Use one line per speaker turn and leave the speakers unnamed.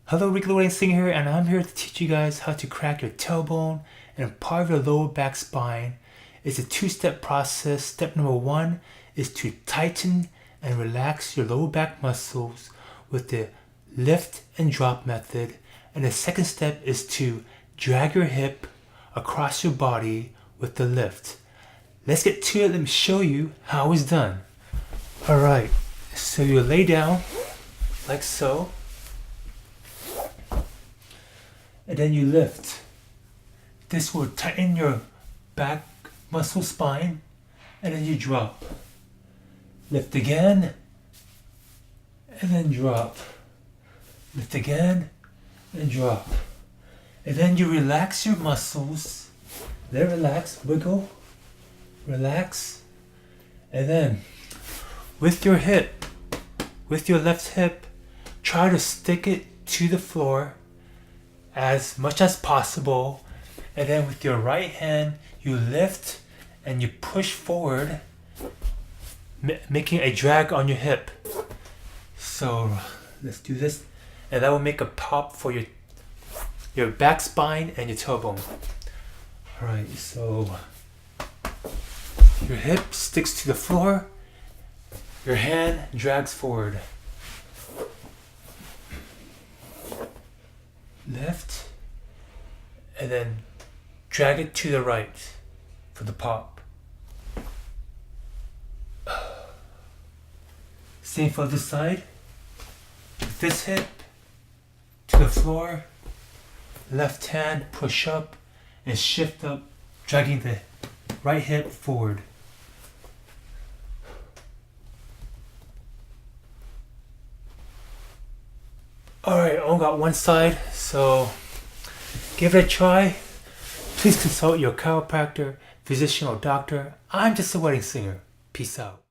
Hello, Ricky Wedding Singer here, and I'm here to teach you guys how to crack your tailbone and part of your lower back spine. It's a two-step process. Step number one is to tighten and relax your lower back muscles with the lift and drop method. And the second step is to drag your hip across your body with the lift. Let's get to it. Let me show you how it's done. Alright, so you lay down like so. And then you lift. This will tighten your back muscle spine, and then you drop. Lift again, and then drop. Lift again, and drop. And then you relax your muscles. Then relax, wiggle, relax. And then with your hip, with your left hip, try to stick it to the floor as much as possible, and then with your right hand you lift and you push forward, making a drag on your hip. So let's do this, and that will make a pop for your back spine and your tailbone. Alright, so your hip sticks to the floor, your hand drags forward. Lift, and then drag it to the right for the pop. Same for this side. With this hip to the floor, left hand push up and shift up, dragging the right hip forward. Alright, I only got one side, so give it a try. Please consult your chiropractor, physician, or doctor. I'm just a wedding singer. Peace out.